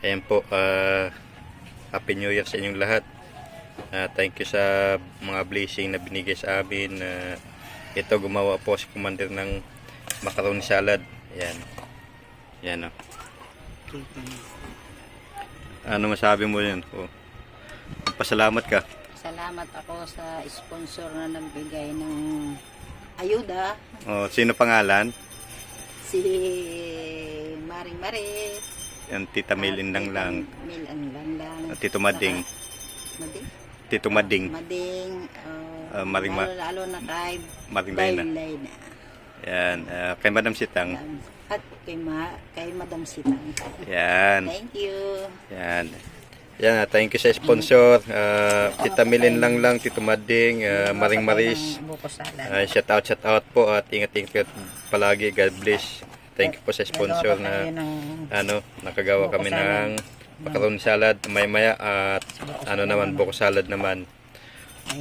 Ayan po, Happy New Year sa inyong lahat. Thank you sa mga blessing na binigay sa amin. Ito gumawa po si Commander ng macaroni salad. Ayan. Ayan o. Ano masabi mo yan? Pasalamat ka. Salamat ako sa sponsor na nagbigay ng ayuda. Sino pangalan? Si Maring Maris. Yan, Tita Milin lang. Milan lang. Tito Mading. Mading? Tito Mading. Mading. Maring lalo na kay Maring Layna. Yan. Kay Madam Sitang. At kay Madam Sitang. Yan. Thank you. Yan. Yan, thank you sa sponsor. Tita Milin lang, Tito Mading, Maring Maris. Shout out po at ingat-ingat palagi. God bless. Thank you po sa sponsor na nakagawa kami ng macaroni salad maya at naman buko salad naman.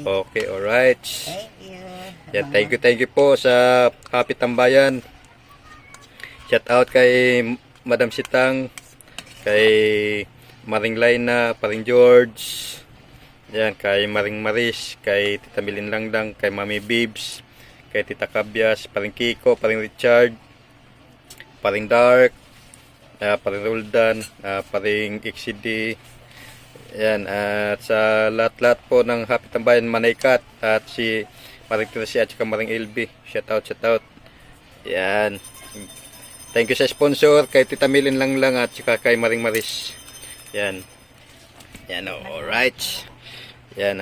Okay, alright. Thank you. Thank you po sa Happy Tambayan. Shout out kay Madam Sitang, kay Maring Layna, Paring George, yan, kay Maring Maris, kay Tita Milin lang, kay Mami Bibs, kay Tita Kabyas, Paring Kiko, Paring Richard, Paring Dark, Paring Roldan, Paring XCD, yan, at sa lahat-lahat po ng Happy Tambayan, Manaykat, at si Paring Tracy at saka Maring LB, shout out, yan. Thank you sa sponsor, kay Tita Milin lang at saka kay Maring Maris. Yan. Yan, alright. Yan,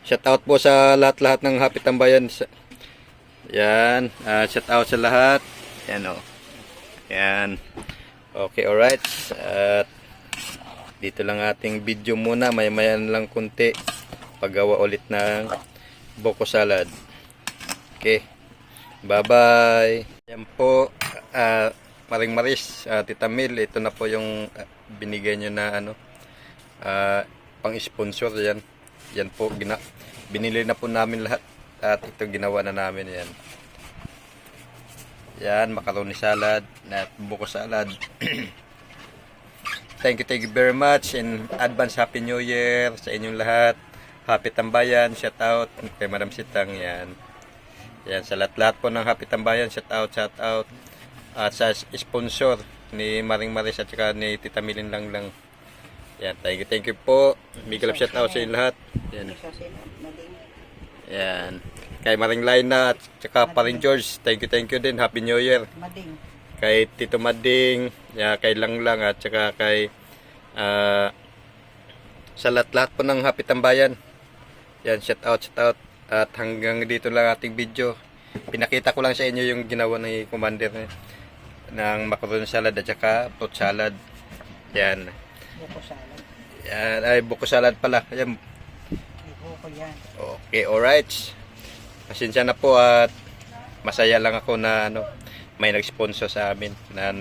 shout out po sa lahat-lahat ng Happy Tambayan. Yan, shout out sa lahat. Yan, Yan. Okay, alright. At dito lang ating video muna. Maya lang kunti. Paggawa ulit ng buko salad. Okay. Bye-bye. Yan po. Maring Maris, Tita Mil, ito na po yung binigay nyo na pang-sponsor. Yan po, binili na po namin lahat at ito ginawa na namin. Yan, macaroni salad at buko salad. Thank you very much in advance. Happy New Year sa inyong lahat. Happy Tambayan, shout out kay Madam Sitang. Yan, sa lahat po ng Happy Tambayan, shout out. At sa sponsor ni Maring Maris at saka ni Tita Milin lang. Yan, thank you po. Big love shout out sa inyo lahat. Yan. Kay Maring Layna at saka Paring George, thank you din. Happy New Year. Kay Tito Mading, kay lang at saka kay sa lahat po ng Happy Tambayan. Yan, shout out. At hanggang dito lang ating video. Pinakita ko lang sa inyo yung ginawa ni Commander ng macaroni salad at saka fruit salad. Yan. Buko salad. Yan, ay buko salad pala. Yan. Buko yan. Okay, alright. Pasensya na po at masaya lang ako na may nag-sponsor sa amin na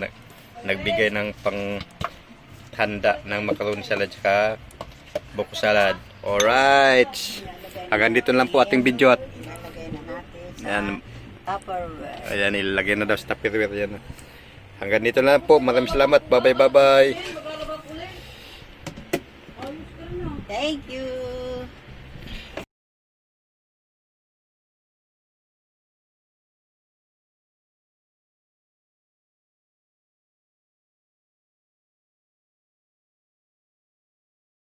nagbigay ng panghanda ng macaroni salad at saka buko salad. Alright. Hanggang dito lang po ating video at yan. Ayan, ilagay na daw sa tupperware. Yan. Hanggang dito lang po. Maraming salamat. Bye-bye. Thank you.